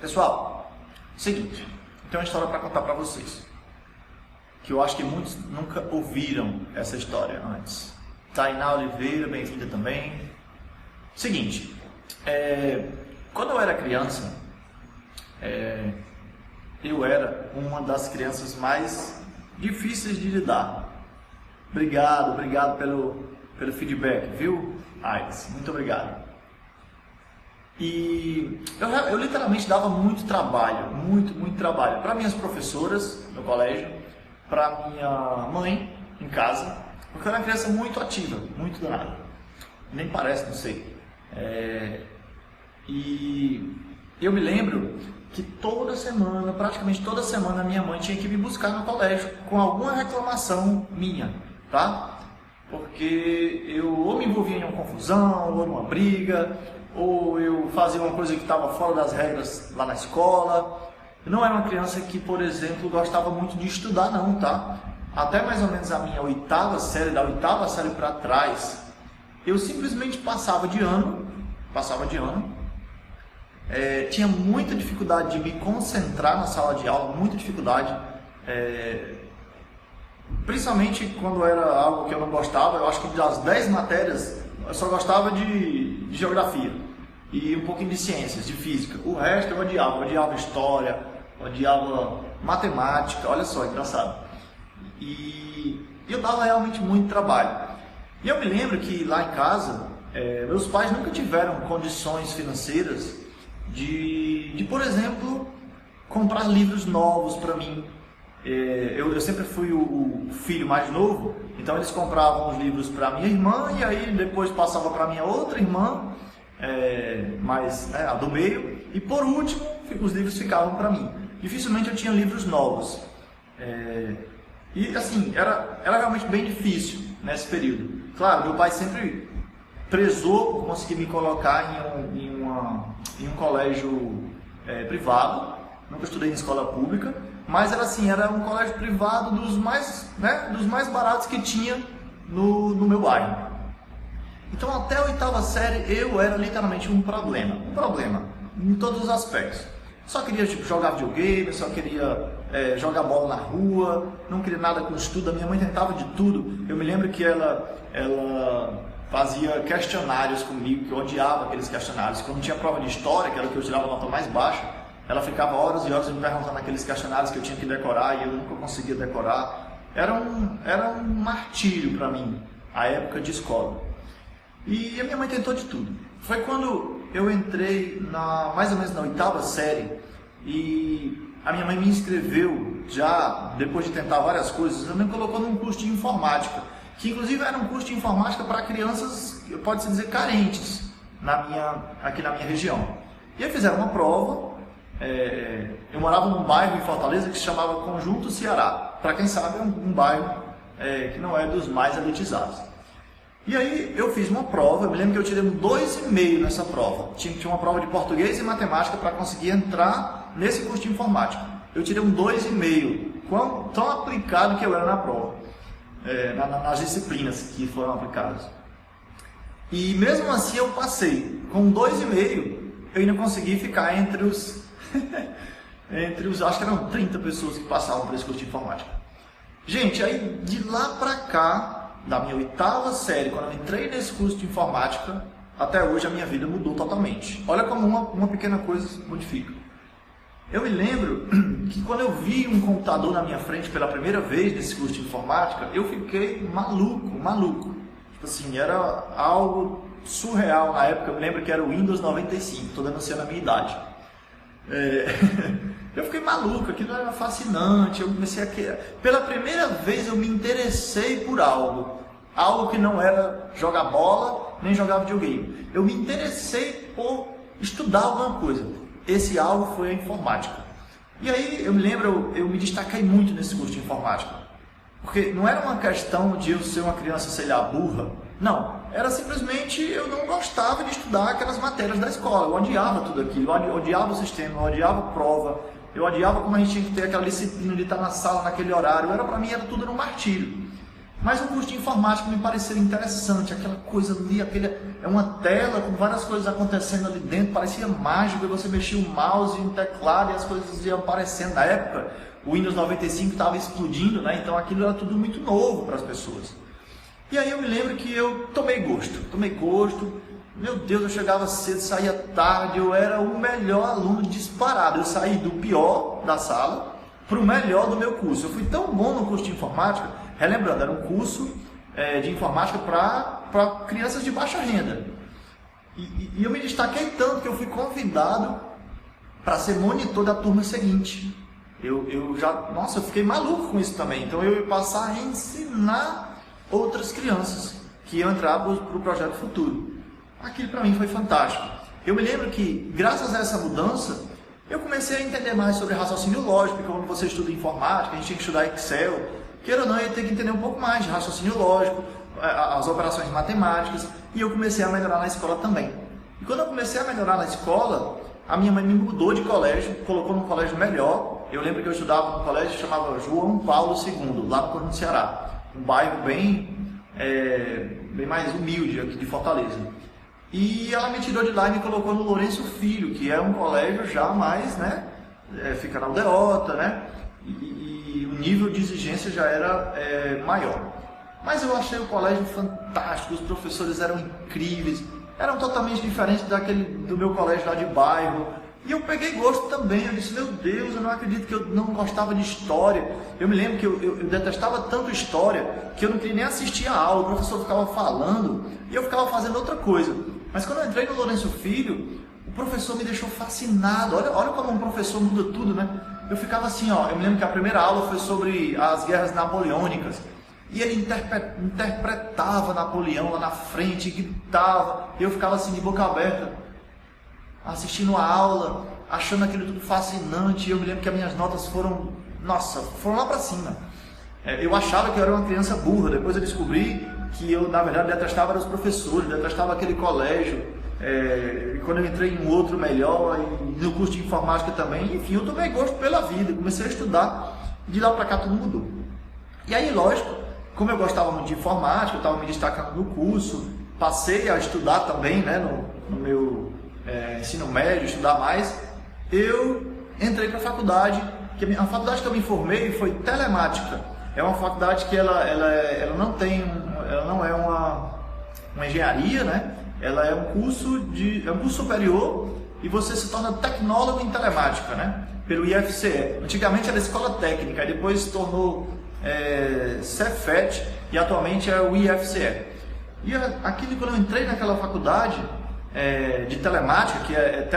Pessoal, seguinte, eu tenho uma história para contar para vocês, que eu acho que muitos nunca ouviram essa história antes. Tainá Oliveira, bem-vinda também. Seguinte, quando eu era criança, eu era uma das crianças mais difíceis de lidar. Obrigado pelo feedback, viu, Alex? Muito obrigado. E eu literalmente dava muito trabalho, muito trabalho para minhas professoras no colégio, para minha mãe em casa, porque eu era uma criança muito ativa, muito danada. Nem parece, não sei. E eu me lembro que toda semana, praticamente toda semana, minha mãe tinha que me buscar no colégio com alguma reclamação minha, tá? Porque eu ou me envolvia em uma confusão, ou numa briga, ou eu fazia uma coisa que estava fora das regras lá na escola. Eu não era uma criança que, por exemplo, gostava muito de estudar não, tá? Até mais ou menos a minha oitava série, da oitava série para trás, eu simplesmente passava de ano, tinha muita dificuldade de me concentrar na sala de aula, muita dificuldade, principalmente quando era algo que eu não gostava. Eu acho que das 10 matérias, eu só gostava de geografia e um pouquinho de ciências, de física. O resto eu odiava história, odiava matemática, olha só, engraçado. E eu dava realmente muito trabalho. E eu me lembro que lá em casa, meus pais nunca tiveram condições financeiras de, por exemplo, comprar livros novos para mim. Eu sempre fui o filho mais novo, então eles compravam os livros para minha irmã e aí depois passava para minha outra irmã, a do meio, e por último os livros ficavam para mim. Dificilmente eu tinha livros novos. E assim, era realmente bem difícil nesse período. Claro, meu pai sempre prezou por conseguir me colocar em um colégio privado. Nunca estudei em escola pública, mas era um colégio privado dos mais baratos que tinha no meu bairro. Então até a oitava série eu era literalmente um problema em todos os aspectos. Só queria jogar videogame, só queria jogar bola na rua, não queria nada com estudo. A minha mãe tentava de tudo. Eu me lembro que ela fazia questionários comigo, que eu odiava aqueles questionários. Quando tinha prova de história, que era o que eu tirava a nota mais baixa, ela ficava horas e horas me perguntando aqueles questionários que eu tinha que decorar e eu nunca conseguia decorar. Era um martírio para mim, a época de escola. E a minha mãe tentou de tudo. Foi quando eu entrei mais ou menos na oitava série e a minha mãe me inscreveu, já depois de tentar várias coisas, ela me colocou num curso de informática, que inclusive era um curso de informática para crianças, pode-se dizer, carentes, aqui na minha região. E aí fizeram uma prova. Eu morava num bairro em Fortaleza que se chamava Conjunto Ceará. Para quem sabe, é um bairro que não é dos mais elitizados. E aí eu fiz uma prova. Eu me lembro que eu tirei um 2,5 nessa prova. Tinha uma prova de português e matemática para conseguir entrar nesse curso de informática. Eu tirei um 2,5, tão aplicado que eu era na prova, nas disciplinas que foram aplicadas. E mesmo assim eu passei. Com 2,5 eu ainda consegui ficar entre os acho que eram 30 pessoas que passavam por esse curso de informática. Gente, aí de lá pra cá, da minha oitava série, quando eu entrei nesse curso de informática, até hoje a minha vida mudou totalmente. Olha como uma pequena coisa modifica. Eu me lembro que quando eu vi um computador na minha frente pela primeira vez nesse curso de informática, eu fiquei maluco. Tipo assim, era algo surreal na época. Eu me lembro que era o Windows 95, estou denunciando a minha idade. Eu fiquei maluco, aquilo era fascinante. Eu comecei pela primeira vez eu me interessei por algo que não era jogar bola nem jogar videogame. Eu me interessei por estudar alguma coisa. Esse algo foi a informática. E aí eu me lembro, eu me destaquei muito nesse curso de informática, porque não era uma questão de eu ser uma criança, sei lá, burra. Não, era simplesmente eu não gostava de estudar aquelas matérias da escola. Eu odiava tudo aquilo, eu odiava o sistema, eu odiava a prova, eu odiava como a gente tinha que ter aquela disciplina de estar na sala naquele horário. Para mim era tudo um martírio. Mas o curso de informática me pareceu interessante, aquela coisa ali, é uma tela com várias coisas acontecendo ali dentro, parecia mágico, e você mexia o mouse e o teclado e as coisas iam aparecendo. Na época, o Windows 95 estava explodindo, né? Então aquilo era tudo muito novo para as pessoas. E aí eu me lembro que eu tomei gosto, meu Deus, eu chegava cedo, saía tarde, eu era o melhor aluno disparado, eu saí do pior da sala para o melhor do meu curso. Eu fui tão bom no curso de informática, relembrando, era um curso de informática para crianças de baixa renda. E eu me destaquei tanto que eu fui convidado para ser monitor da turma seguinte. Eu fiquei maluco com isso também. Então eu ia passar a ensinar outras crianças que iam entrar para o projeto futuro. Aquilo para mim foi fantástico. Eu me lembro que, graças a essa mudança, eu comecei a entender mais sobre raciocínio lógico, porque quando você estuda informática, a gente tem que estudar Excel, queira ou não, eu ia ter que entender um pouco mais de raciocínio lógico, as operações matemáticas, e eu comecei a melhorar na escola também. E quando eu comecei a melhorar na escola, a minha mãe me mudou de colégio, colocou num colégio melhor. Eu lembro que eu estudava num colégio que chamava João Paulo II, lá no Corno do Ceará, um bairro bem mais humilde aqui de Fortaleza. E ela me tirou de lá e me colocou no Lourenço Filho, que é um colégio já mais, né, fica na Aldeota, né, e o nível de exigência já era maior. Mas eu achei o colégio fantástico, os professores eram incríveis, eram totalmente diferentes do meu colégio lá de bairro. E eu peguei gosto também, eu disse, meu Deus, eu não acredito que eu não gostava de história. Eu me lembro que eu detestava tanto história, que eu não queria nem assistir a aula, o professor ficava falando, e eu ficava fazendo outra coisa. Mas quando eu entrei no Lourenço Filho, o professor me deixou fascinado. Olha como um professor muda tudo, né? Eu ficava assim, ó, eu me lembro que a primeira aula foi sobre as guerras napoleônicas. E ele interpretava Napoleão lá na frente, gritava, e eu ficava assim de boca aberta, assistindo a aula, achando aquilo tudo fascinante. E eu me lembro que as minhas notas foram lá para cima. Eu achava que eu era uma criança burra, depois eu descobri que eu, na verdade, detestava os professores, detestava aquele colégio. E quando eu entrei em um outro melhor, e no curso de informática também, enfim, eu tomei gosto pela vida, comecei a estudar, de lá para cá tudo mudou. E aí, lógico, como eu gostava muito de informática, eu estava me destacando no curso, passei a estudar também, né, no meu ensino médio, estudar mais, eu entrei para a faculdade, a faculdade que eu me formei foi telemática. É uma faculdade que ela não é uma engenharia, né? Ela é um curso superior e você se torna tecnólogo em telemática, né? Pelo IFCE. Antigamente era escola técnica, aí depois se tornou Cefet e atualmente é o IFCE. E aquilo, quando eu entrei naquela faculdade de telemática,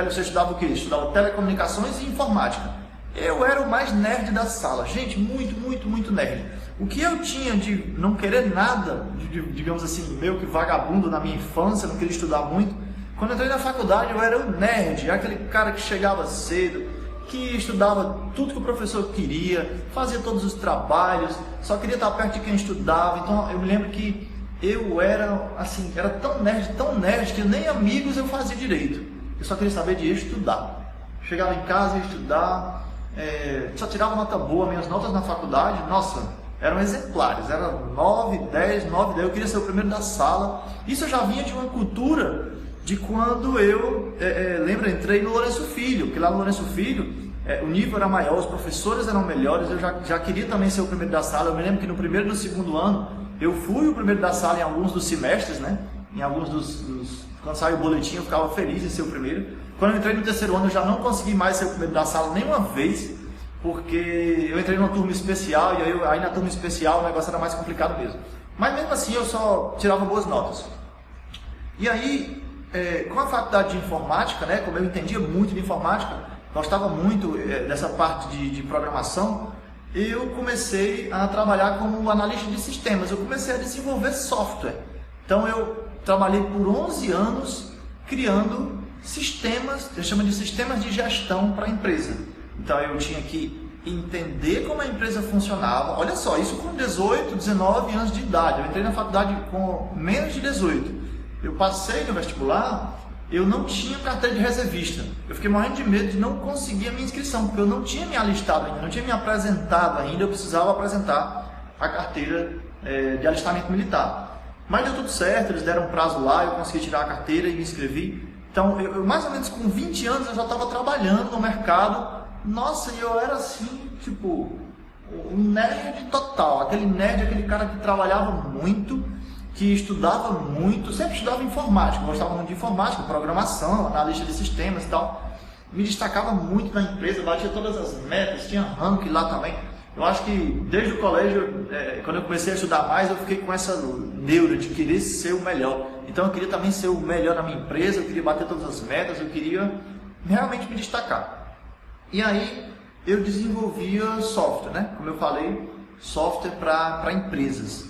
você estudava o quê? Estudava telecomunicações e informática. Eu era o mais nerd da sala, gente, muito, muito, muito nerd. O que eu tinha de não querer nada, digamos assim, meio que vagabundo na minha infância, não queria estudar muito. Quando eu entrei na faculdade, eu era o nerd, aquele cara que chegava cedo, que estudava tudo que o professor queria, fazia todos os trabalhos, só queria estar perto de quem estudava. Então eu me lembro que eu era assim, era tão nerd, que nem amigos eu fazia direito. Eu só queria saber de estudar. Chegava em casa e ia estudar, só tirava nota boa. Minhas notas na faculdade, nossa, eram exemplares, era 9, 10, eu queria ser o primeiro da sala. Isso eu já vinha de uma cultura de quando eu, entrei no Lourenço Filho, porque lá no Lourenço Filho o nível era maior, os professores eram melhores, eu já queria também ser o primeiro da sala. Eu me lembro que no primeiro e no segundo ano, eu fui o primeiro da sala em alguns dos semestres, né? Em alguns quando saiu o boletim eu ficava feliz em ser o primeiro. Quando eu entrei no terceiro ano eu já não consegui mais ser o primeiro da sala nenhuma vez, porque eu entrei numa turma especial e aí na turma especial o negócio era mais complicado mesmo. Mas mesmo assim eu só tirava boas notas. E aí, com a faculdade de informática, né, como eu entendia muito de informática, gostava muito dessa parte de programação, eu comecei a trabalhar como analista de sistemas. Eu comecei a desenvolver software. Então eu trabalhei por 11 anos criando sistemas, eu chamo de sistemas de gestão para a empresa. Então eu tinha que entender como a empresa funcionava. Olha só, isso com 18, 19 anos de idade. Eu entrei na faculdade com menos de 18. Eu passei no vestibular, eu não tinha carteira de reservista. Eu fiquei morrendo de medo de não conseguir a minha inscrição, porque eu não tinha me alistado ainda, não tinha me apresentado ainda. Eu precisava apresentar a carteira de alistamento militar. Mas deu tudo certo, eles deram um prazo lá, eu consegui tirar a carteira e me inscrevi. Então, eu mais ou menos com 20 anos eu já estava trabalhando no mercado. Nossa, e eu era assim, tipo, um nerd total. Aquele nerd, aquele cara que trabalhava muito, que estudava muito, sempre estudava informática, gostava muito de informática, programação, analista de sistemas e tal. Me destacava muito na empresa, batia todas as metas, tinha ranking lá também. Eu acho que desde o colégio, quando eu comecei a estudar mais, eu fiquei com essa neura de querer ser o melhor. Então eu queria também ser o melhor na minha empresa, eu queria bater todas as metas, eu queria realmente me destacar. E aí eu desenvolvia software, né? Como eu falei, software para empresas.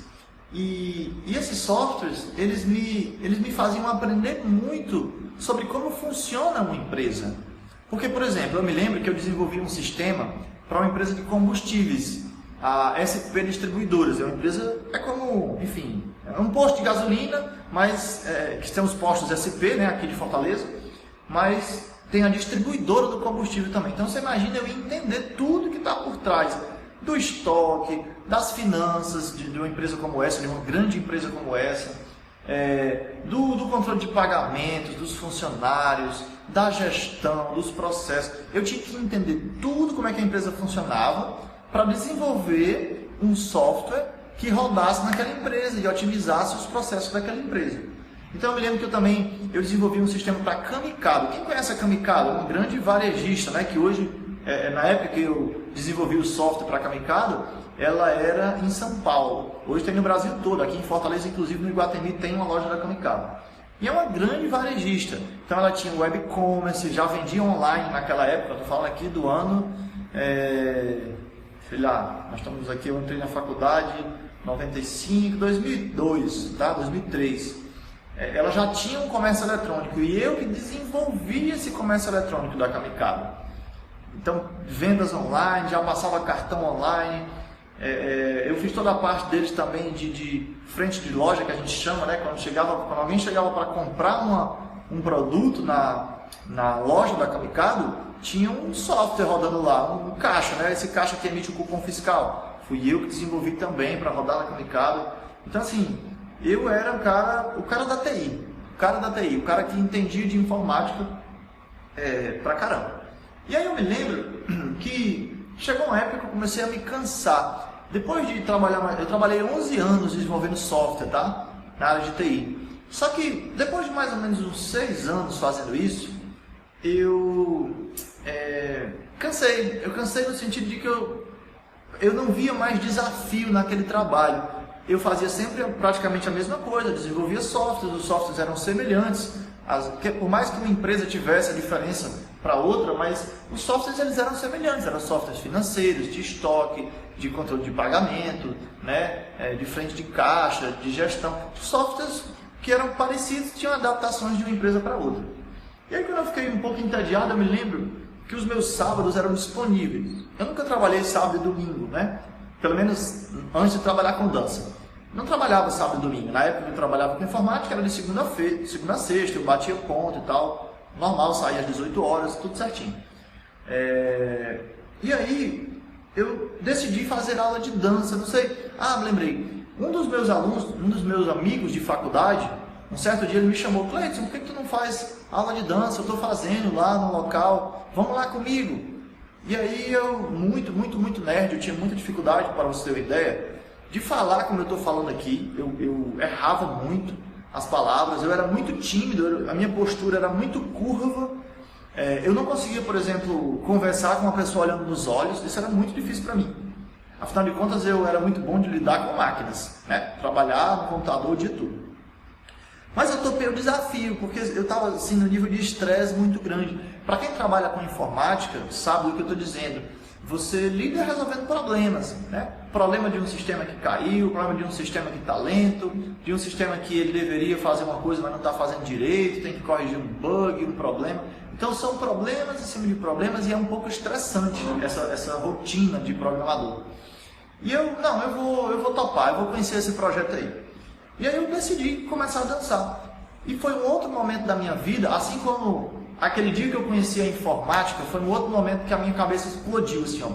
E esses softwares, eles me faziam aprender muito sobre como funciona uma empresa. Porque, por exemplo, eu me lembro que eu desenvolvi um sistema para uma empresa de combustíveis, a SP Distribuidoras. É uma empresa, é como, enfim, é um posto de gasolina, mas que tem os postos SP, né, aqui de Fortaleza, mas tem a distribuidora do combustível também. Então você imagina eu entender tudo que está por trás do estoque, das finanças de uma empresa como essa, de uma grande empresa como essa, do controle de pagamentos, dos funcionários, da gestão, dos processos. Eu tinha que entender tudo como é que a empresa funcionava para desenvolver um software que rodasse naquela empresa e otimizasse os processos daquela empresa. Então eu me lembro que eu desenvolvi um sistema para Camicado. Quem conhece a Camicado? É um grande varejista, né, que hoje, na época que eu desenvolvi o software para Camicado, ela era em São Paulo. Hoje tem no Brasil todo, aqui em Fortaleza, inclusive no Iguatemi, tem uma loja da Camicado. E é uma grande varejista. Então ela tinha web commerce, já vendia online naquela época, estou falando aqui do ano, sei lá, nós estamos aqui, eu entrei na faculdade em 95, 2002, tá? 2003. Ela já tinha um comércio eletrônico e eu que desenvolvi esse comércio eletrônico da Camicado. Então, vendas online, já passava cartão online. Eu fiz toda a parte deles também de frente de loja, que a gente chama, né? Quando alguém chegava para comprar um produto na loja da Camicado, tinha um software rodando lá, um caixa, né? Esse caixa que emite o cupom fiscal. Fui eu que desenvolvi também para rodar na Camicado. Então, assim, eu era o cara da TI, o cara que entendia de informática pra caramba. E aí eu me lembro que chegou uma época que eu comecei a me cansar. Depois de trabalhar, eu trabalhei 11 anos desenvolvendo software, tá? Na área de TI. Só que depois de mais ou menos uns 6 anos fazendo isso, eu cansei. Eu cansei no sentido de que eu não via mais desafio naquele trabalho. Eu fazia sempre praticamente a mesma coisa, desenvolvia softwares, os softwares eram semelhantes. Por mais que uma empresa tivesse a diferença para outra, mas os softwares eles eram semelhantes, eram softwares financeiros, de estoque, de controle de pagamento, né, de frente de caixa, de gestão, softwares que eram parecidos, tinham adaptações de uma empresa para outra. E aí quando eu fiquei um pouco entediado, eu me lembro que os meus sábados eram disponíveis. Eu nunca trabalhei sábado e domingo, né? Pelo menos antes de trabalhar com dança. Não trabalhava sábado e domingo. Na época eu trabalhava com informática, era de segunda a sexta, eu batia ponto e tal. Normal, saía às 18 horas, tudo certinho. E aí eu decidi fazer aula de dança, não sei. Me lembrei. Um dos meus alunos, um dos meus amigos de faculdade, um certo dia ele me chamou: Cleiton, por que tu não faz aula de dança? Eu estou fazendo lá no local, vamos lá comigo. E aí eu, muito nerd, eu tinha muita dificuldade, para você ter uma ideia, de falar como eu estou falando aqui. Eu errava muito as palavras, eu era muito tímido, a minha postura era muito curva. Eu não conseguia, por exemplo, conversar com uma pessoa olhando nos olhos, isso era muito difícil para mim. Afinal de contas, eu era muito bom de lidar com máquinas, né? Trabalhar no computador o dia todo. Mas eu topei o desafio, porque eu estava assim, no nível de estresse muito grande. Para quem trabalha com informática, sabe do que eu estou dizendo. Você lida resolvendo problemas, né? Problema de um sistema que caiu, problema de um sistema que está lento, de um sistema que ele deveria fazer uma coisa, mas não está fazendo direito, tem que corrigir um bug, um problema. Então são problemas em cima de problemas e é um pouco estressante essa rotina de programador. E eu vou topar, eu vou conhecer esse projeto aí. E aí eu decidi começar a dançar. E foi um outro momento da minha vida, assim como aquele dia que eu conheci a informática, foi um outro momento que a minha cabeça explodiu, assim, ó.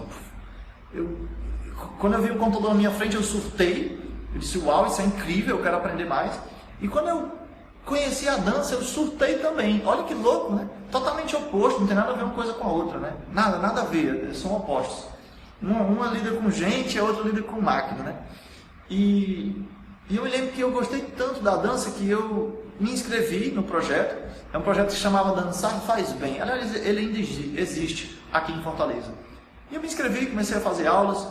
Quando eu vi o computador na minha frente, eu surtei, Eu disse, uau, isso é incrível, eu quero aprender mais. E quando eu conheci a dança, eu surtei também. Olha que louco, né? Totalmente oposto, não tem nada a ver uma coisa com a outra, né? Nada a ver, são opostos. Uma lida com gente, a outra lida com máquina, né? E eu me lembro que eu gostei tanto da dança que eu me inscrevi no projeto. É um projeto que se chamava Dançar Faz Bem. Aliás, ele ainda existe aqui em Fortaleza. E eu me inscrevi, comecei a fazer aulas.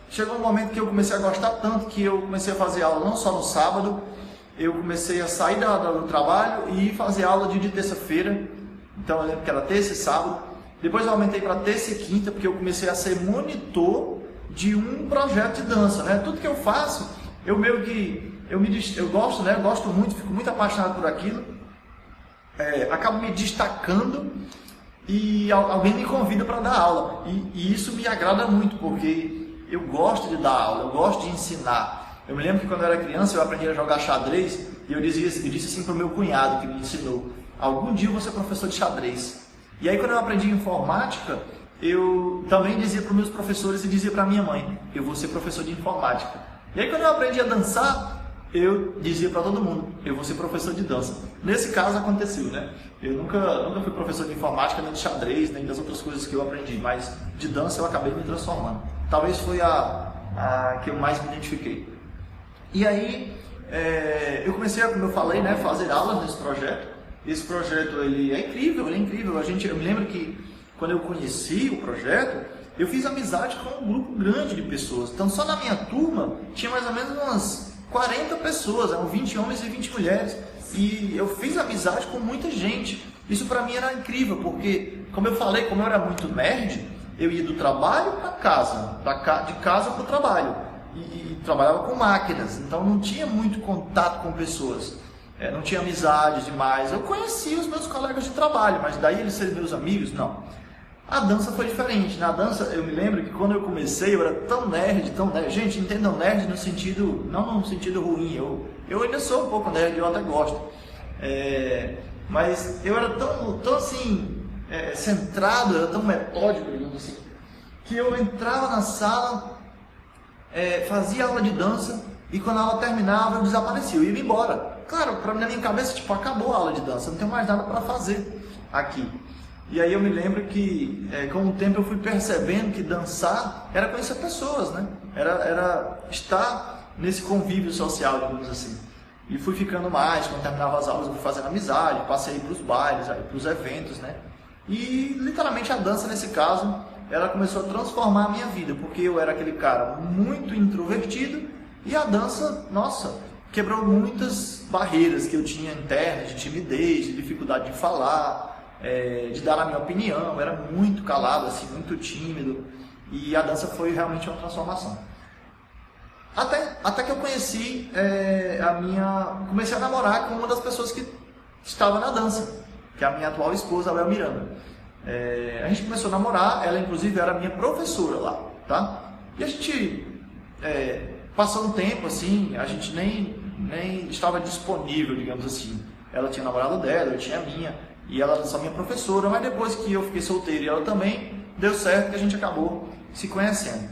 Chegou um momento que eu comecei a gostar tanto que eu comecei a fazer aula não só no sábado, eu comecei a sair do trabalho e fazer aula de terça-feira. Então eu lembro que era terça e sábado. Depois eu aumentei para terça e quinta, porque eu comecei a ser monitor de um projeto de dança, né? Tudo que eu faço, eu gosto, né? Eu gosto muito, fico muito apaixonado por aquilo. Acabo me destacando e alguém me convida para dar aula. E isso me agrada muito, porque eu gosto de dar aula, eu gosto de ensinar. Eu me lembro que quando eu era criança eu aprendi a jogar xadrez e eu disse assim para o meu cunhado que me ensinou: algum dia eu vou ser professor de xadrez. E aí quando eu aprendi informática, eu também dizia para os meus professores e dizia para minha mãe: eu vou ser professor de informática. E aí quando eu aprendi a dançar, eu dizia para todo mundo: eu vou ser professor de dança. Nesse caso aconteceu, né? Eu nunca fui professor de informática, nem de xadrez, nem das outras coisas que eu aprendi, mas de dança eu acabei me transformando. Talvez foi a que eu mais me identifiquei. E aí eu comecei, como eu falei, né, fazer aulas nesse projeto. Esse projeto ele é incrível, eu me lembro que quando eu conheci o projeto, eu fiz amizade com um grupo grande de pessoas. Então só na minha turma tinha mais ou menos umas 40 pessoas, eram 20 homens e 20 mulheres. E eu fiz amizade com muita gente. Isso para mim era incrível, porque, como eu falei, como eu era muito nerd, eu ia do trabalho para casa, de casa para o trabalho. E trabalhava com máquinas, então não tinha muito contato com pessoas. Não tinha amizade demais. Eu conhecia os meus colegas de trabalho, mas daí eles serem meus amigos, não. A dança foi diferente. Na dança, eu me lembro que quando eu comecei, eu era tão nerd. Gente, entendam nerd no sentido, não no sentido ruim. Eu ainda sou um pouco nerd, eu até gosto. Mas eu era tão assim, centrado, eu era tão metódico, digamos assim, que eu entrava na sala, fazia aula de dança, e quando a aula terminava, eu desaparecia, eu ia embora. Claro, na minha cabeça, acabou a aula de dança, não tenho mais nada para fazer aqui. E aí eu me lembro que, com o tempo, eu fui percebendo que dançar era conhecer pessoas, né? Era estar nesse convívio social, digamos assim. E fui ficando mais, quando terminava as aulas, eu fui fazendo amizade, passei para os bailes, para os eventos, né? E, literalmente, a dança, nesse caso, ela começou a transformar a minha vida, porque eu era aquele cara muito introvertido e a dança, nossa, quebrou muitas barreiras que eu tinha internas, de timidez, de dificuldade de falar, de dar a minha opinião. Eu era muito calado, assim, muito tímido, e a dança foi realmente uma transformação. Até que eu conheci comecei a namorar com uma das pessoas que estava na dança, que é a minha atual esposa, a Léo Miranda. A gente começou a namorar, ela inclusive era minha professora lá, tá? E a gente passou um tempo assim, a gente nem estava disponível, digamos assim. Ela tinha namorado dela, eu tinha a minha, e ela era só minha professora, mas depois que eu fiquei solteiro e ela também, deu certo que a gente acabou se conhecendo.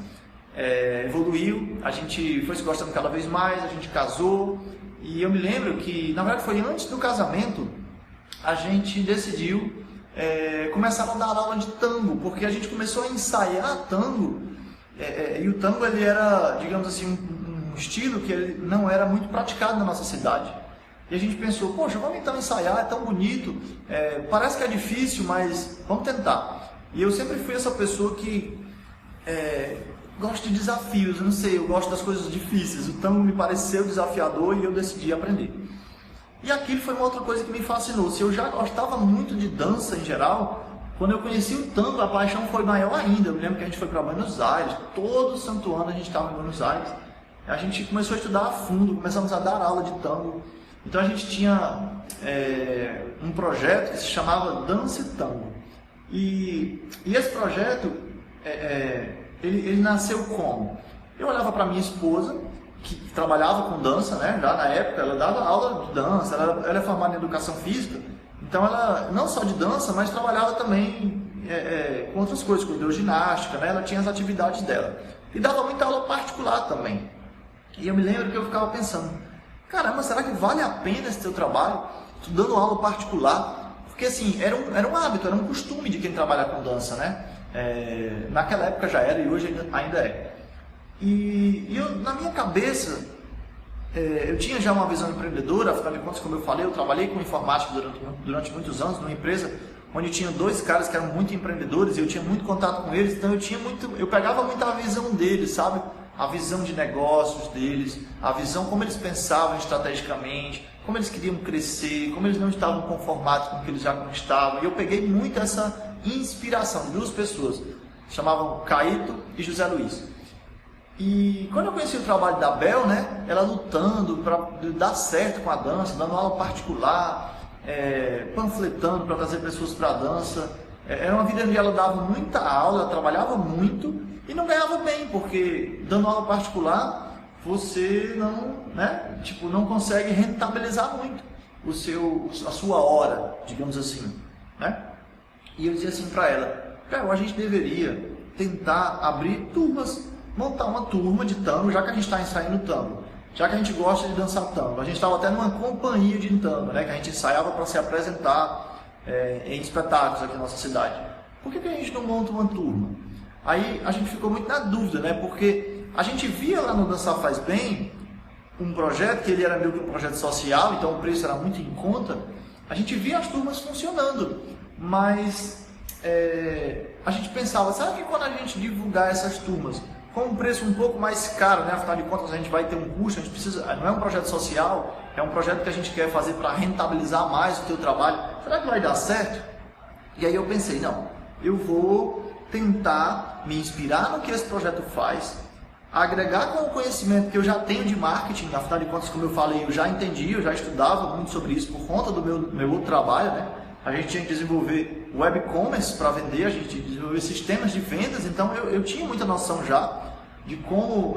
Evoluiu, a gente foi se gostando cada vez mais, a gente casou, e eu me lembro que, na verdade, foi antes do casamento, a gente decidiu começar a dar aula de tango, porque a gente começou a ensaiar tango, e o tango ele era, digamos assim, um estilo que ele não era muito praticado na nossa cidade. E a gente pensou, poxa, vamos então ensaiar, é tão bonito, parece que é difícil, mas vamos tentar. E eu sempre fui essa pessoa que gosto de desafios, eu não sei, eu gosto das coisas difíceis. O tango me pareceu desafiador e eu decidi aprender. E aquilo foi uma outra coisa que me fascinou. Se eu já gostava muito de dança em geral, quando eu conheci o tango, a paixão foi maior ainda. Eu me lembro que a gente foi para Buenos Aires, todo santo ano a gente estava em Buenos Aires. A gente começou a estudar a fundo, começamos a dar aula de tango. Então a gente tinha um projeto que se chamava Dança e Tango. E esse projeto, ele nasceu como? Eu olhava para minha esposa, que trabalhava com dança, né? Já na época ela dava aula de dança, ela é formada em educação física, então ela não só de dança, mas trabalhava também com outras coisas, com hidroginástica, né? Ela tinha as atividades dela. E dava muita aula particular também. E eu me lembro que eu ficava pensando, caramba, será que vale a pena esse teu trabalho? Tu dando aula particular? Porque assim, era um hábito, era um costume de quem trabalha com dança, né? Naquela época já era e hoje ainda é. E eu, na minha cabeça, eu tinha já uma visão empreendedora, afinal de contas, como eu falei, eu trabalhei com informática durante muitos anos, numa empresa onde tinha dois caras que eram muito empreendedores e eu tinha muito contato com eles, então eu pegava muito a visão deles, sabe? A visão de negócios deles, a visão como eles pensavam estrategicamente, como eles queriam crescer, como eles não estavam conformados com o que eles já conquistavam. E eu peguei muito essa inspiração de duas pessoas, chamavam Caíto e José Luiz. E quando eu conheci o trabalho da Bel, né, ela lutando para dar certo com a dança, dando aula particular, panfletando para trazer pessoas para a dança, era uma vida onde ela dava muita aula, ela trabalhava muito e não ganhava bem, porque dando aula particular você não consegue rentabilizar muito a sua hora, digamos assim, né? E eu dizia assim para ela, a gente deveria tentar abrir turmas, montar uma turma de tango, já que a gente está ensaiando tango, já que a gente gosta de dançar tango. A gente estava até numa companhia de tango, né, que a gente ensaiava para se apresentar em espetáculos aqui na nossa cidade. Por que a gente não monta uma turma? Aí a gente ficou muito na dúvida, né, porque a gente via lá no Dançar Faz Bem um projeto, que ele era meio que um projeto social, então o preço era muito em conta. A gente via as turmas funcionando, mas a gente pensava, será que quando a gente divulgar essas turmas com um preço um pouco mais caro, né? Afinal de contas a gente vai ter um custo, a gente precisa, não é um projeto social, é um projeto que a gente quer fazer para rentabilizar mais o teu trabalho, será que vai dar certo? E aí eu pensei, não, eu vou tentar me inspirar no que esse projeto faz, agregar com o conhecimento que eu já tenho de marketing, afinal de contas, como eu falei, eu já entendi, eu já estudava muito sobre isso por conta do meu outro trabalho, né? A gente tinha que desenvolver web commerce para vender, a gente tinha que desenvolver sistemas de vendas, então eu tinha muita noção já de como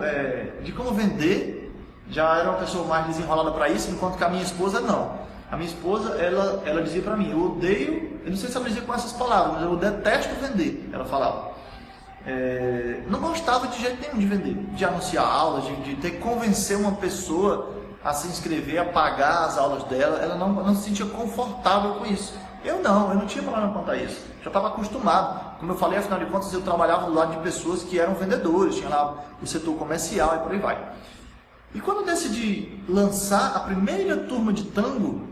vender, já era uma pessoa mais desenrolada para isso, enquanto que a minha esposa não. A minha esposa, ela dizia para mim, eu odeio, eu não sei se ela dizia com essas palavras, mas eu detesto vender, ela falava. Não gostava de jeito nenhum de vender, de anunciar aulas, de ter que convencer uma pessoa a se inscrever, a pagar as aulas dela, ela não se sentia confortável com isso. Eu não tinha problema quanto a isso, já estava acostumado. Como eu falei, afinal de contas, eu trabalhava do lado de pessoas que eram vendedores, tinha lá o setor comercial e por aí vai. E quando eu decidi lançar a primeira turma de tango,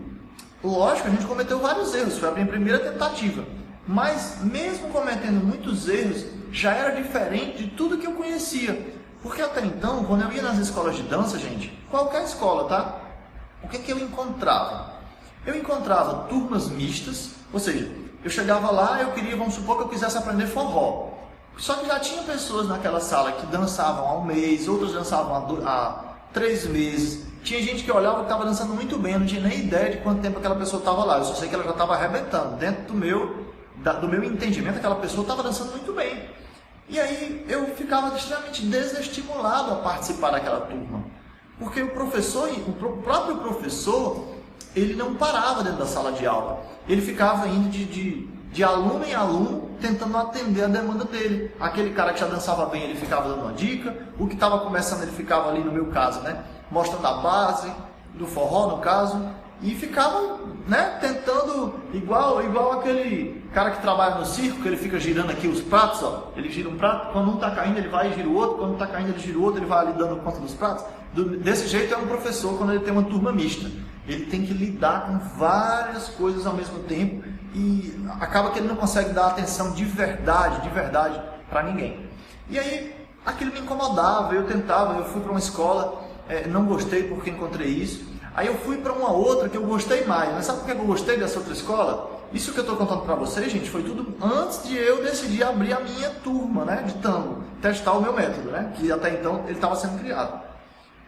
lógico, a gente cometeu vários erros, foi a minha primeira tentativa. Mas mesmo cometendo muitos erros, já era diferente de tudo que eu conhecia. Porque até então, quando eu ia nas escolas de dança, gente, qualquer escola, tá? O que eu encontrava? Eu encontrava turmas mistas, ou seja, eu chegava lá, vamos supor que eu quisesse aprender forró. Só que já tinha pessoas naquela sala que dançavam há um mês, outras dançavam há 3 meses. Tinha gente que olhava que estava dançando muito bem, eu não tinha nem ideia de quanto tempo aquela pessoa estava lá. Eu só sei que ela já estava arrebentando. Dentro do meu entendimento, aquela pessoa estava dançando muito bem. E aí eu ficava extremamente desestimulado a participar daquela turma. Porque o próprio professor, ele não parava dentro da sala de aula. Ele ficava indo de aluno em aluno, tentando atender a demanda dele. Aquele cara que já dançava bem, ele ficava dando uma dica. O que estava começando, ele ficava ali, no meu caso, né, mostrando a base do forró, no caso. E ficava, né, tentando, igual aquele cara que trabalha no circo, que ele fica girando aqui os pratos, ó. Ele gira um prato, quando um está caindo, ele vai e gira o outro. Quando está caindo, ele gira o outro, ele vai ali dando conta dos pratos. Desse jeito é um professor quando ele tem uma turma mista. Ele tem que lidar com várias coisas ao mesmo tempo e acaba que ele não consegue dar atenção de verdade para ninguém. E aí aquilo me incomodava, eu fui para uma escola, não gostei porque encontrei isso. Aí eu fui para uma outra que eu gostei mais. Mas sabe por que eu gostei dessa outra escola? Isso que eu estou contando para vocês, gente, foi tudo antes de eu decidir abrir a minha turma, né, de tango, testar o meu método, né, que até então ele estava sendo criado.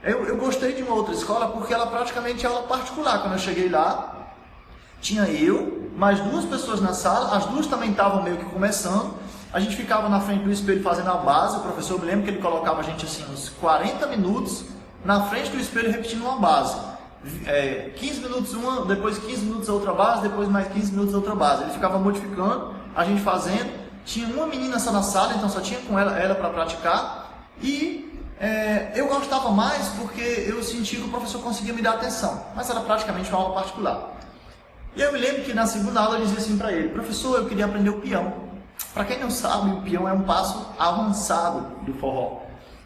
Eu gostei de uma outra escola porque ela praticamente é aula particular. Quando eu cheguei lá, tinha eu, mais 2 pessoas na sala, as 2 também estavam meio que começando. A gente ficava na frente do espelho fazendo a base. O professor, eu me lembro que ele colocava a gente assim, uns 40 minutos na frente do espelho repetindo uma base. 15 minutos uma, depois 15 minutos a outra base, depois mais 15 minutos a outra base. Ele ficava modificando, a gente fazendo. Tinha uma menina só na sala, então só tinha com ela para praticar. E Eu gostava mais porque eu sentia que o professor conseguia me dar atenção, mas era praticamente uma aula particular. E eu me lembro que na segunda aula eu dizia assim para ele: professor, eu queria aprender o peão. Para quem não sabe, o peão é um passo avançado do forró.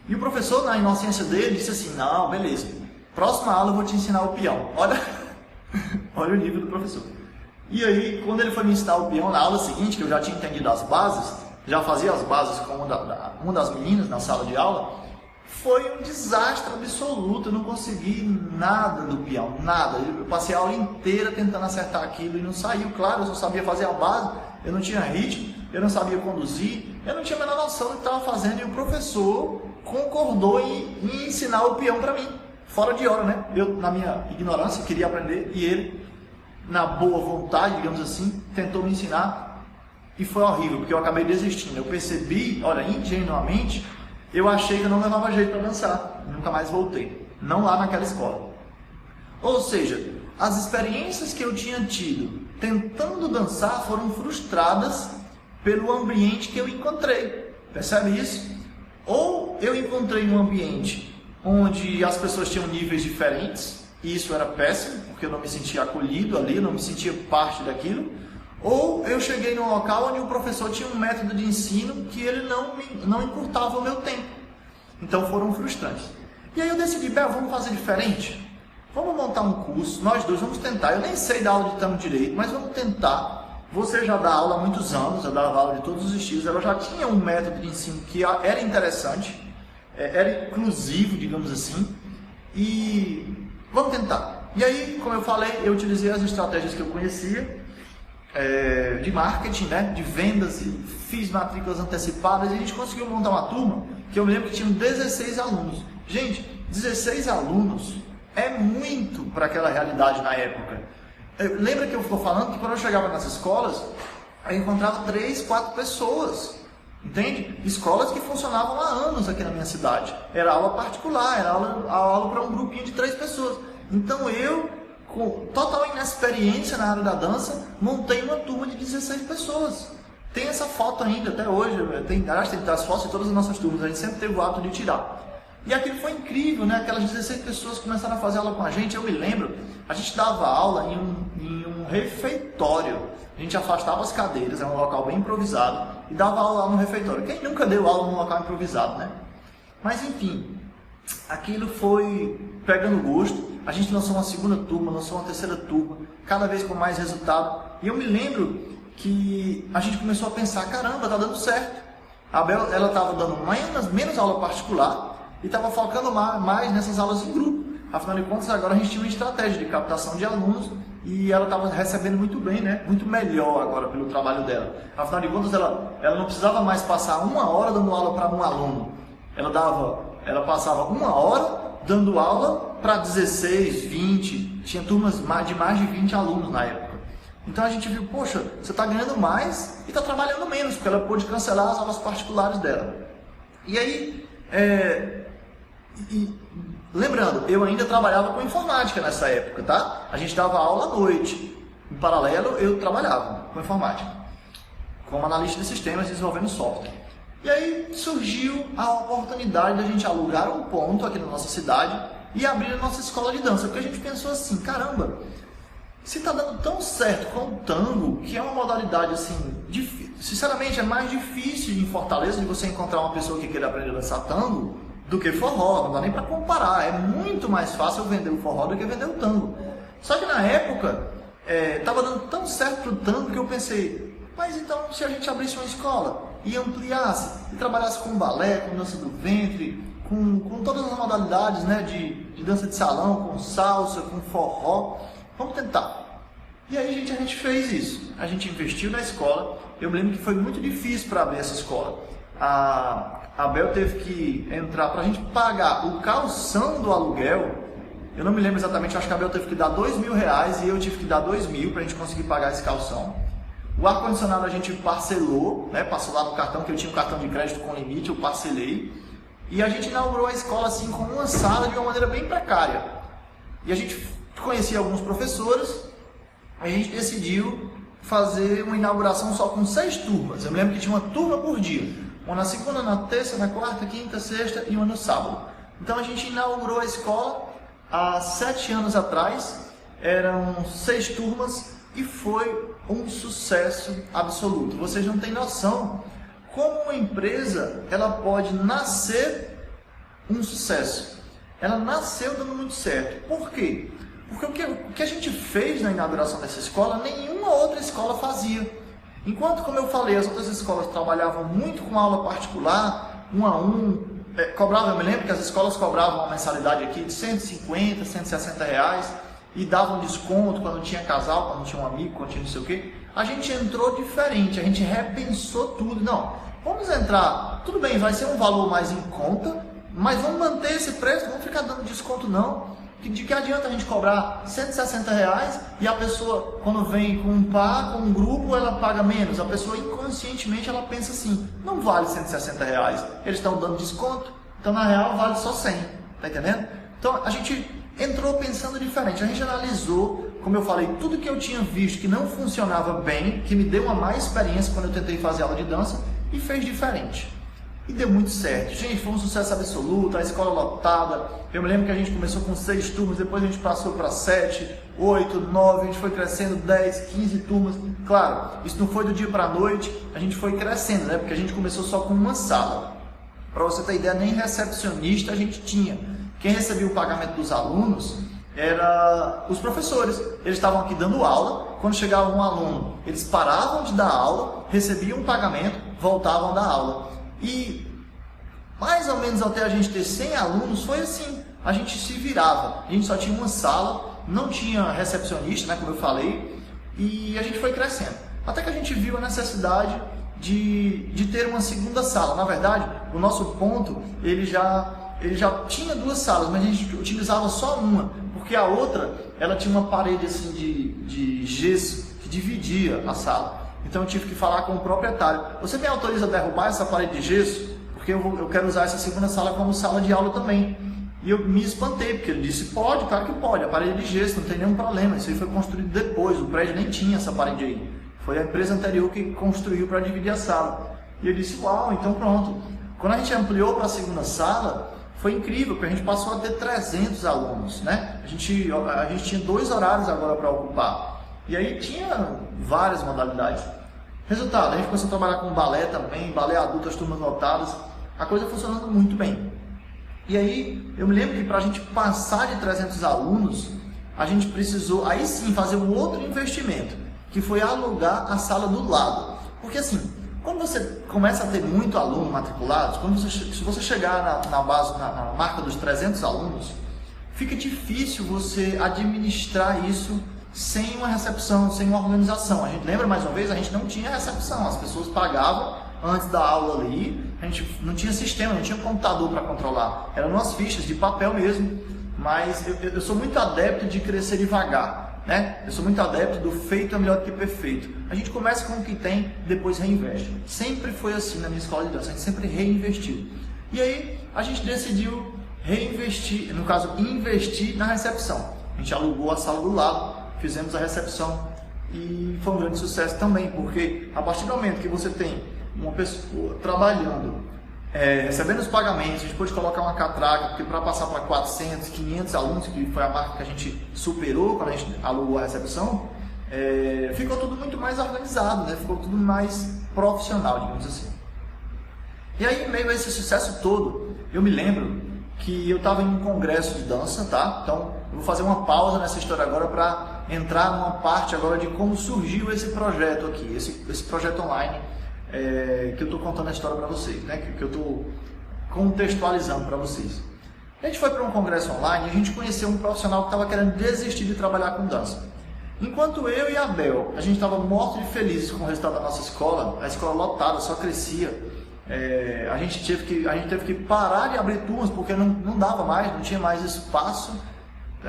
E o professor, na inocência dele, disse assim: não, beleza, próxima aula eu vou te ensinar o peão. Olha, olha o nível do professor. E aí, quando ele foi me ensinar o peão na aula seguinte, que eu já tinha entendido as bases, já fazia as bases com uma das meninas na sala de aula, foi um desastre absoluto. Eu não consegui nada do peão, nada. Eu passei a aula inteira tentando acertar aquilo e não saiu. Claro, eu só sabia fazer a base, eu não tinha ritmo, eu não sabia conduzir, eu não tinha a menor noção do que estava fazendo. E o professor concordou em ensinar o peão para mim, fora de hora, né? Eu, na minha ignorância, queria aprender, e ele, na boa vontade, digamos assim, tentou me ensinar, e foi horrível, porque eu acabei desistindo. Eu percebi, olha, ingenuamente, eu achei que eu não levava jeito para dançar, nunca mais voltei, não lá naquela escola. Ou seja, as experiências que eu tinha tido tentando dançar foram frustradas pelo ambiente que eu encontrei, percebe isso? Ou eu encontrei um ambiente onde as pessoas tinham níveis diferentes, e isso era péssimo, porque eu não me sentia acolhido ali, eu não me sentia parte daquilo. Ou eu cheguei num local onde o professor tinha um método de ensino que ele não encurtava o meu tempo. Então foram frustrantes. E aí eu decidi: Bel, vamos fazer diferente? Vamos montar um curso, nós dois vamos tentar. Eu nem sei dar aula de tango direito, mas vamos tentar. Você já dá aula há muitos anos, eu dava aula de todos os estilos, ela já tinha um método de ensino que era interessante, era inclusivo, digamos assim, e vamos tentar. E aí, como eu falei, eu utilizei as estratégias que eu conhecia, de marketing, né, de vendas, e fiz matrículas antecipadas, e a gente conseguiu montar uma turma que eu me lembro que tinha 16 alunos. Gente, 16 alunos é muito para aquela realidade na época. Lembra que eu estou falando que quando eu chegava nas escolas, eu encontrava 3, 4 pessoas, entende? Escolas que funcionavam há anos aqui na minha cidade. Era aula particular, era aula para um grupinho de 3 pessoas. Então eu, com total inexperiência na área da dança, montei uma turma de 16 pessoas. Tem essa foto ainda, até hoje, tem as fotos de todas as nossas turmas, a gente sempre teve o hábito de tirar. E aquilo foi incrível, né? Aquelas 16 pessoas começaram a fazer aula com a gente. Eu me lembro, a gente dava aula em um refeitório. A gente afastava as cadeiras, era um local bem improvisado, e dava aula lá no refeitório. Quem nunca deu aula num local improvisado, né? Mas enfim, aquilo foi pegando gosto. A gente lançou uma segunda turma, lançou uma terceira turma, cada vez com mais resultado. E eu me lembro que a gente começou a pensar: caramba, tá dando certo. A Bel, ela estava dando menos aula particular e estava focando mais nessas aulas em grupo. Afinal de contas, agora a gente tinha uma estratégia de captação de alunos e ela estava recebendo muito bem, né? Muito melhor agora pelo trabalho dela. Afinal de contas, ela não precisava mais passar 1 hora dando aula para um aluno. Ela passava 1 hora dando aula para 16, 20, tinha turmas de mais de 20 alunos na época. Então a gente viu: poxa, você está ganhando mais e está trabalhando menos, porque ela pôde cancelar as aulas particulares dela. E aí, lembrando, eu ainda trabalhava com informática nessa época, tá? A gente dava aula à noite. Em paralelo, eu trabalhava com informática, como analista de sistemas, desenvolvendo software. E aí surgiu a oportunidade da gente alugar um ponto aqui na nossa cidade e abrir a nossa escola de dança, porque a gente pensou assim: caramba, se está dando tão certo com o tango, que é uma modalidade assim, sinceramente é mais difícil em Fortaleza de você encontrar uma pessoa que queira aprender a dançar tango do que forró, não dá nem para comparar. É muito mais fácil vender o forró do que vender o tango. Só que na época estava dando tão certo pro tango que eu pensei: mas então se a gente abrisse uma escola e ampliasse, e trabalhasse com balé, com dança do ventre, com todas as modalidades, né, de dança de salão, com salsa, com forró, vamos tentar. E aí a gente fez isso. A gente investiu na escola. Eu me lembro que foi muito difícil para abrir essa escola. A Bel teve que entrar para a gente pagar o calção do aluguel. Eu não me lembro exatamente, acho que a Bel teve que dar R$2.000 e eu tive que dar R$2.000 para a gente conseguir pagar esse calção. O ar-condicionado a gente parcelou, né? Passou lá no cartão, que eu tinha um cartão de crédito com limite, eu parcelei. E a gente inaugurou a escola assim, com uma sala de uma maneira bem precária. E a gente conhecia alguns professores, a gente decidiu fazer uma inauguração só com 6 turmas. Eu me lembro que tinha uma turma por dia. uma na segunda, na terça, na quarta, quinta, sexta e uma no sábado. Então a gente inaugurou a escola há 7 anos atrás, eram 6 turmas e foi um sucesso absoluto. Vocês não têm noção como uma empresa ela pode nascer um sucesso. Ela nasceu dando muito certo. Por quê? Porque o que a gente fez na inauguração dessa escola, nenhuma outra escola fazia. Enquanto, como eu falei, as outras escolas trabalhavam muito com aula particular, 1 a 1, cobravam, eu me lembro que as escolas cobravam uma mensalidade aqui de 150, 160 reais e davam desconto quando tinha casal, quando tinha um amigo, quando tinha não sei o quê. A gente entrou diferente, a gente repensou tudo. Não, vamos entrar, tudo bem, vai ser um valor mais em conta, mas vamos manter esse preço, não vamos ficar dando desconto não. De que adianta a gente cobrar 160 reais e a pessoa, quando vem com um par, com um grupo, ela paga menos. A pessoa inconscientemente ela pensa assim, não vale 160 reais, eles estão dando desconto, então na real vale só 100, tá entendendo? Então a gente entrou pensando diferente, a gente analisou, como eu falei, tudo que eu tinha visto que não funcionava bem, que me deu uma má experiência quando eu tentei fazer aula de dança e fez diferente. E deu muito certo. Gente, foi um sucesso absoluto, a escola lotada. Eu me lembro que a gente começou com 6 turmas, depois a gente passou para 7, 8, 9, a gente foi crescendo 10, 15 turmas. Claro, isso não foi do dia para a noite, a gente foi crescendo, né? Porque a gente começou só com uma sala. Para você ter ideia, nem recepcionista a gente tinha. Quem recebia o pagamento dos alunos era os professores. Eles estavam aqui dando aula, quando chegava um aluno, eles paravam de dar aula, recebiam um pagamento, voltavam da aula. E mais ou menos até a gente ter 100 alunos foi assim, a gente se virava, a gente só tinha uma sala, não tinha recepcionista, né, como eu falei, e a gente foi crescendo, até que a gente viu a necessidade de ter uma segunda sala. Na verdade, o nosso ponto, ele já tinha 2 salas, mas a gente utilizava só uma, porque a outra, ela tinha uma parede assim de gesso que dividia a sala. Então eu tive que falar com o proprietário. Você me autoriza a derrubar essa parede de gesso? Porque eu quero usar essa segunda sala como sala de aula também. E eu me espantei, porque ele disse, pode, claro que pode, a parede de gesso, não tem nenhum problema. Isso aí foi construído depois, o prédio nem tinha essa parede aí. Foi a empresa anterior que construiu para dividir a sala. E eu disse, uau, então pronto. Quando a gente ampliou para a segunda sala, foi incrível, porque a gente passou a ter 300 alunos, né? A gente tinha 2 horários agora para ocupar. E aí tinha várias modalidades. Resultado, a gente começou a trabalhar com balé também, balé adulto, as turmas lotadas, a coisa funcionando muito bem. E aí, eu me lembro que para a gente passar de 300 alunos, a gente precisou, aí sim, fazer um outro investimento, que foi alugar a sala do lado. Porque assim, quando você começa a ter muito aluno matriculado, se você chegar na marca dos 300 alunos, fica difícil você administrar isso sem uma recepção, sem uma organização. A gente lembra mais uma vez, a gente não tinha recepção, as pessoas pagavam antes da aula ali, a gente não tinha sistema, não tinha computador para controlar, eram umas fichas de papel mesmo, mas eu sou muito adepto de crescer devagar, né? Eu sou muito adepto do feito é melhor do que perfeito. A gente começa com o que tem, depois reinveste. Sempre foi assim na minha escola de dança, a gente sempre reinvestiu. E aí a gente decidiu reinvestir, no caso, investir na recepção. A gente alugou a sala do lado, fizemos a recepção e foi um grande sucesso também, porque a partir do momento que você tem uma pessoa trabalhando, recebendo os pagamentos, a gente pôde colocar uma catraca, porque para passar para 400, 500 alunos, que foi a marca que a gente superou quando a gente alugou a recepção, ficou tudo muito mais organizado, né? Ficou tudo mais profissional, digamos assim. E aí, em meio a esse sucesso todo, eu me lembro que eu estava em um congresso de dança, tá? Então, eu vou fazer uma pausa nessa história agora para entrar numa parte agora de como surgiu esse projeto aqui, esse projeto online, que eu estou contando a história para vocês, né? Que eu estou contextualizando para vocês. A gente foi para um congresso online e a gente conheceu um profissional que estava querendo desistir de trabalhar com dança. Enquanto eu e a Bel, a gente estava mortos de felizes com o resultado da nossa escola, a escola lotada, só crescia. A gente teve que parar de abrir turmas porque não dava mais, não tinha mais espaço.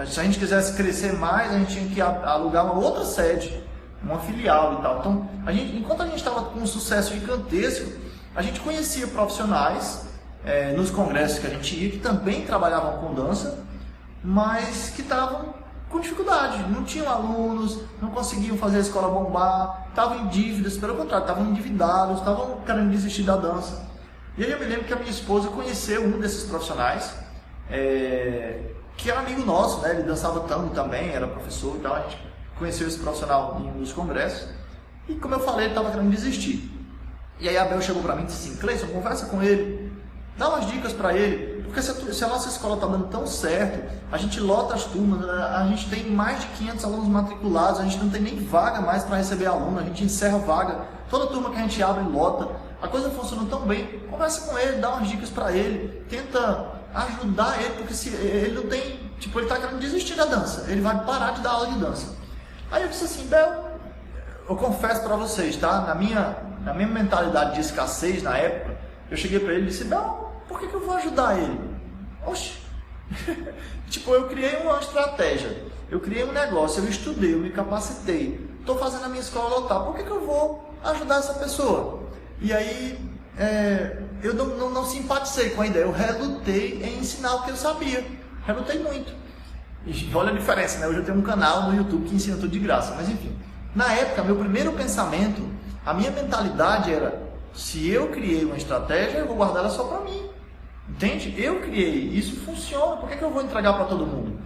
Se a gente quisesse crescer mais, a gente tinha que alugar uma outra sede, uma filial e tal. Então, enquanto a gente estava com um sucesso gigantesco, a gente conhecia profissionais nos congressos que a gente ia, que também trabalhavam com dança, mas que estavam com dificuldade, não tinham alunos, não conseguiam fazer a escola bombar, estavam em dívidas, pelo contrário, estavam endividados, estavam querendo desistir da dança. E aí eu me lembro que a minha esposa conheceu um desses profissionais, que era amigo nosso, né? Ele dançava tango também, era professor e tal. A gente conheceu esse profissional em um dos congressos. E como eu falei, ele estava querendo desistir. E aí a Bel chegou para mim e disse assim: Cleison, conversa com ele, dá umas dicas para ele, porque se a nossa escola está dando tão certo, a gente lota as turmas, a gente tem mais de 500 alunos matriculados, a gente não tem nem vaga mais para receber aluno, a gente encerra vaga, toda turma que a gente abre lota, a coisa funciona tão bem. Conversa com ele, dá umas dicas para ele, tenta ajudar ele, porque se ele não tem, tipo, ele está querendo desistir da dança, ele vai parar de dar aula de dança. Aí eu disse assim: Bel, eu confesso para vocês, tá? Na minha mentalidade de escassez na época, eu cheguei para ele e disse: Bel, por que eu vou ajudar ele? Oxe! Tipo, eu criei uma estratégia, eu criei um negócio, eu estudei, eu me capacitei, estou fazendo a minha escola lotar, por que eu vou ajudar essa pessoa? E aí, eu não simpatizei com a ideia, eu relutei em ensinar o que eu sabia, relutei muito. E olha a diferença, né? Hoje eu tenho um canal no YouTube que ensina tudo de graça, mas enfim. Na época, meu primeiro pensamento, a minha mentalidade era: se eu criei uma estratégia, eu vou guardar ela só para mim. Entende? Eu criei, isso funciona, por que eu vou entregar para todo mundo?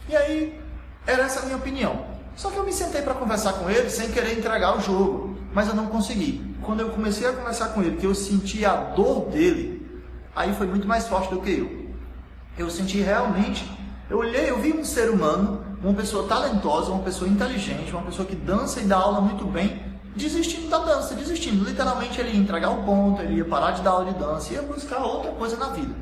E aí, era essa a minha opinião. Só que eu me sentei para conversar com ele sem querer entregar o jogo, mas eu não consegui. Quando eu comecei a conversar com ele, que eu senti a dor dele, aí foi muito mais forte do que eu. Eu senti realmente, eu olhei, eu vi um ser humano, uma pessoa talentosa, uma pessoa inteligente, uma pessoa que dança e dá aula muito bem, desistindo da dança, desistindo. Literalmente ele ia entregar o ponto, ele ia parar de dar aula de dança, ia buscar outra coisa na vida.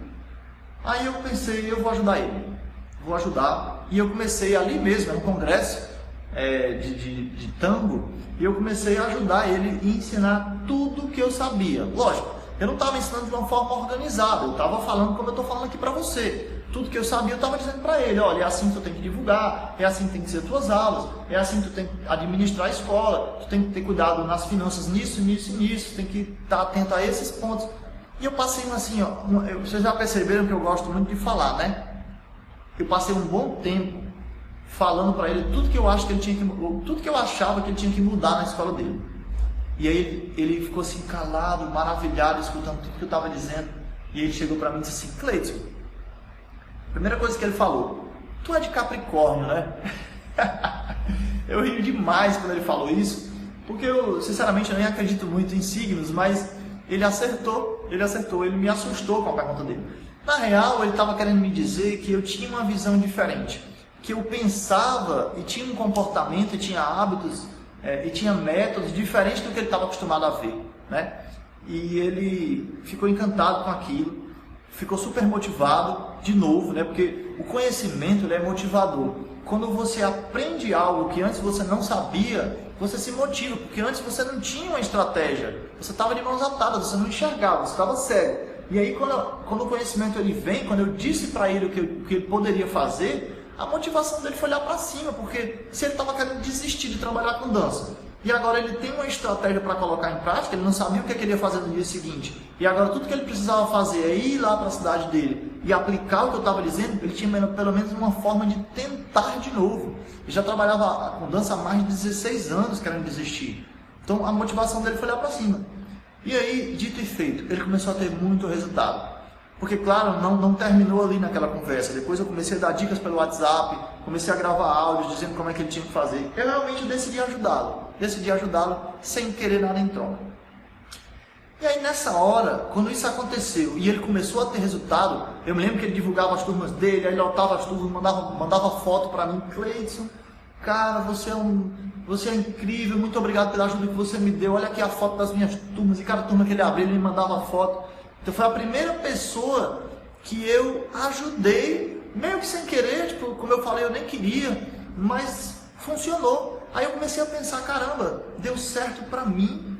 Aí eu pensei: eu vou ajudar ele, vou ajudar. E eu comecei ali mesmo, no congresso de tango, e eu comecei a ajudar ele e ensinar tudo que eu sabia. Lógico, eu não estava ensinando de uma forma organizada, eu estava falando como eu estou falando aqui para você. Tudo que eu sabia, eu estava dizendo para ele: olha, é assim que tu tem que divulgar, é assim que tem que ser as tuas aulas, é assim que tu tem que administrar a escola, tu tem que ter cuidado nas finanças nisso, nisso e nisso, tem que estar atento a esses pontos. E eu passei assim, ó, vocês já perceberam que eu gosto muito de falar, né? Eu passei um bom tempo falando para ele tudo que eu acho que ele tinha que, tudo que eu achava que ele tinha que mudar na escola dele. E aí ele ficou assim calado, maravilhado, escutando tudo que eu estava dizendo. E ele chegou para mim e disse assim: Cleison, primeira coisa que ele falou: tu é de Capricórnio, né? Eu rio demais quando ele falou isso, porque eu, sinceramente, eu nem acredito muito em signos, mas ele acertou, ele me assustou com a pergunta dele. Na real, ele estava querendo me dizer que eu tinha uma visão diferente, que eu pensava e tinha um comportamento, e tinha hábitos, e tinha métodos diferentes do que ele estava acostumado a ver, né? E ele ficou encantado com aquilo, ficou super motivado, de novo, né? Porque o conhecimento, ele é motivador. Quando você aprende algo que antes você não sabia, você se motiva, porque antes você não tinha uma estratégia, você estava de mãos atadas, você não enxergava, você estava cego. E aí quando o conhecimento ele vem, quando eu disse para ele o que ele poderia fazer, a motivação dele foi olhar para cima, porque se ele estava querendo desistir de trabalhar com dança, e agora ele tem uma estratégia para colocar em prática, ele não sabia o que ele ia fazer no dia seguinte, e agora tudo que ele precisava fazer é ir lá para a cidade dele e aplicar o que eu estava dizendo, ele tinha pelo menos uma forma de tentar de novo. Ele já trabalhava com dança há mais de 16 anos querendo desistir. Então a motivação dele foi olhar para cima. E aí, dito e feito, ele começou a ter muito resultado. Porque, claro, não terminou ali naquela conversa. Depois eu comecei a dar dicas pelo WhatsApp, comecei a gravar áudios dizendo como é que ele tinha que fazer. Eu realmente decidi ajudá-lo sem querer nada em troca. E aí nessa hora, quando isso aconteceu e ele começou a ter resultado, eu me lembro que ele divulgava as turmas dele, aí lotava as turmas, mandava foto para mim: Cleison, cara, você é incrível, muito obrigado pela ajuda que você me deu, olha aqui a foto das minhas turmas, e cada turma que ele abria, ele me mandava foto. Então foi a primeira pessoa que eu ajudei, meio que sem querer, tipo, como eu falei, eu nem queria, mas funcionou. Aí eu comecei a pensar: caramba, deu certo para mim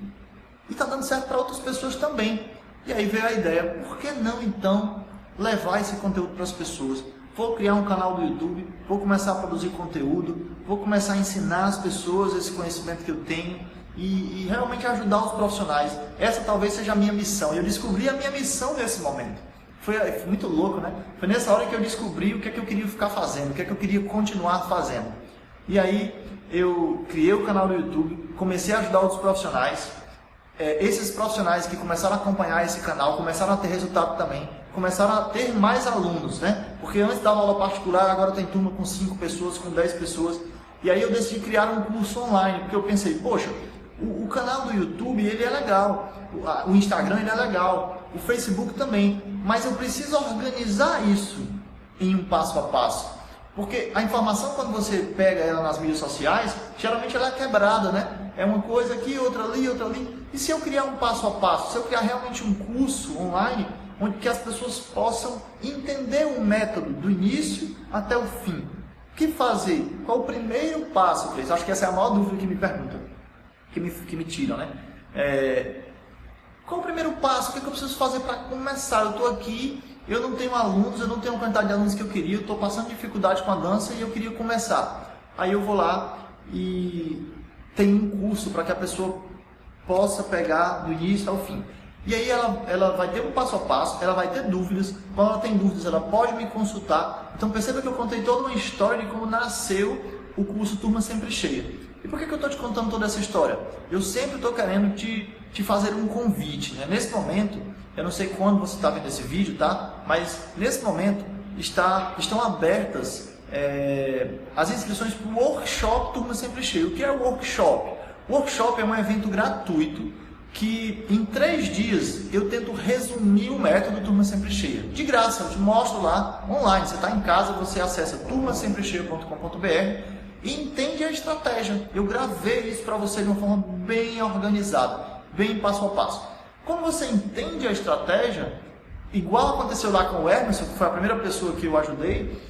e está dando certo para outras pessoas também. E aí veio a ideia: por que não então levar esse conteúdo para as pessoas? Vou criar um canal do YouTube, vou começar a produzir conteúdo, vou começar a ensinar as pessoas esse conhecimento que eu tenho e realmente ajudar os profissionais. Essa talvez seja a minha missão. E eu descobri a minha missão nesse momento. Foi muito louco, né? Foi nessa hora que eu descobri o que é que eu queria ficar fazendo, o que é que eu queria continuar fazendo. E aí eu criei o canal no YouTube, comecei a ajudar outros profissionais. esses profissionais que começaram a acompanhar esse canal, começaram a ter resultado também, começaram a ter mais alunos, né? Porque antes dava aula particular, agora tem turma com 5 pessoas, com 10 pessoas. E aí eu decidi criar um curso online, porque eu pensei, poxa, o canal do YouTube ele é legal, o Instagram ele é legal, o Facebook também, mas eu preciso organizar isso em um passo a passo. Porque a informação, quando você pega ela nas mídias sociais, geralmente ela é quebrada, né? É uma coisa aqui, outra ali, outra ali. E se eu criar um passo a passo, se eu criar realmente um curso online, onde que as pessoas possam entender o método do início até o fim. O que fazer? Qual o primeiro passo, Cris? Acho que essa é a maior dúvida que me perguntam, que me tiram, né? Qual o primeiro passo? O que eu preciso fazer para começar? Eu estou aqui, eu não tenho alunos, eu não tenho a quantidade de alunos que eu queria, eu estou passando dificuldade com a dança e eu queria começar. Aí eu vou lá e tem um curso para que a pessoa possa pegar do início ao fim. E aí ela vai ter um passo a passo, ela vai ter dúvidas. Quando ela tem dúvidas, ela pode me consultar. Então perceba que eu contei toda uma história de como nasceu o curso Turma Sempre Cheia. E por que eu estou te contando toda essa história? Eu sempre estou querendo te fazer um convite, né? Nesse momento, eu não sei quando você está vendo esse vídeo, tá? Mas nesse momento estão abertas as inscrições para o Workshop Turma Sempre Cheia. O que é o Workshop? O Workshop é um evento gratuito que em 3 dias eu tento resumir o método Turma Sempre Cheia. De graça, eu te mostro lá online. Você está em casa, você acessa turmasemprecheia.com.br e entende a estratégia. Eu gravei isso para você de uma forma bem organizada, bem passo a passo. Quando você entende a estratégia, igual aconteceu lá com o Emerson, que foi a primeira pessoa que eu ajudei,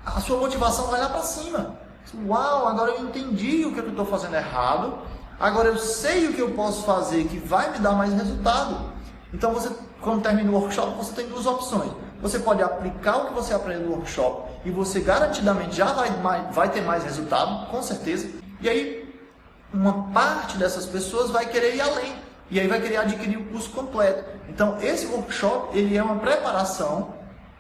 a sua motivação vai lá para cima. Uau, agora eu entendi o que eu estou fazendo errado, agora eu sei o que eu posso fazer que vai me dar mais resultado. Então você, quando termina o workshop, você tem 2 opções. Você pode aplicar o que você aprendeu no workshop e você garantidamente já vai ter mais resultado, com certeza. E aí, uma parte dessas pessoas vai querer ir além. E aí vai querer adquirir o curso completo. Então, esse workshop, ele é uma preparação.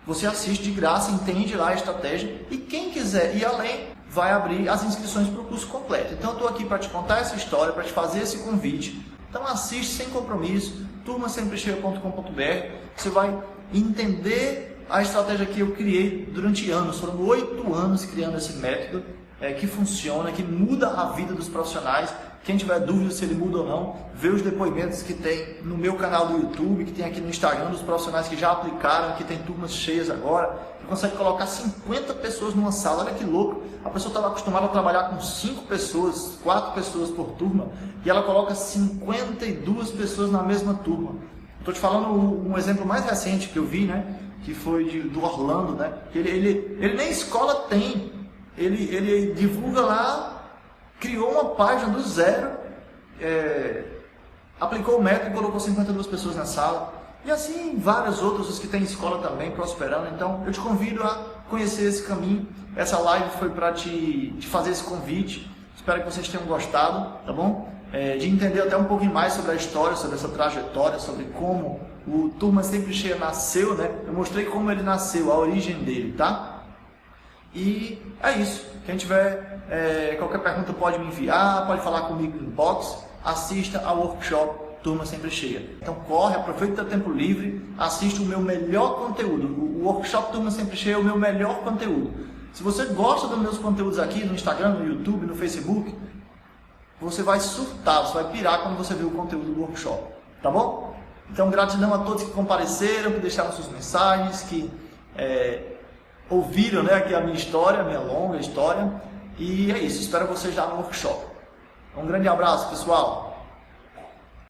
Você assiste de graça, entende lá a estratégia. E quem quiser ir além, vai abrir as inscrições para o curso completo. Então, eu estou aqui para te contar essa história, para te fazer esse convite. Então, assiste sem compromisso, turmasemprecheia.com.br. Você vai entender a estratégia que eu criei durante anos. Foram 8 anos criando esse método que funciona, que muda a vida dos profissionais. Quem tiver dúvida se ele muda ou não, vê os depoimentos que tem no meu canal do YouTube, que tem aqui no Instagram, dos profissionais que já aplicaram, que tem turmas cheias agora, que consegue colocar 50 pessoas numa sala. Olha que louco! A pessoa estava acostumada a trabalhar com 5 pessoas, 4 pessoas por turma, e ela coloca 52 pessoas na mesma turma. Estou te falando um exemplo mais recente que eu vi, né? Que foi do Orlando, né? Ele nem escola tem, ele divulga lá. Criou uma página do zero, aplicou o método e colocou 52 pessoas na sala. E assim várias outras, os que têm escola também prosperando. Então eu te convido a conhecer esse caminho. Essa live foi para te fazer esse convite. Espero que vocês tenham gostado, tá bom? De entender até um pouquinho mais sobre a história, sobre essa trajetória, sobre como o Turma Sempre Cheia nasceu, né? Eu mostrei como ele nasceu, a origem dele, tá? E é isso. Quem tiver qualquer pergunta pode me enviar, pode falar comigo no inbox. Assista ao workshop Turma Sempre Cheia. Então corre, aproveita o teu tempo livre, assiste o meu melhor conteúdo. O workshop Turma Sempre Cheia é o meu melhor conteúdo. Se você gosta dos meus conteúdos aqui no Instagram, no YouTube, no Facebook, você vai surtar, você vai pirar quando você ver o conteúdo do workshop. Tá bom? Então gratidão a todos que compareceram, que deixaram suas mensagens, que ouviram, né, aqui a minha história, a minha longa história. E é isso, espero vocês já no workshop. Um grande abraço, pessoal!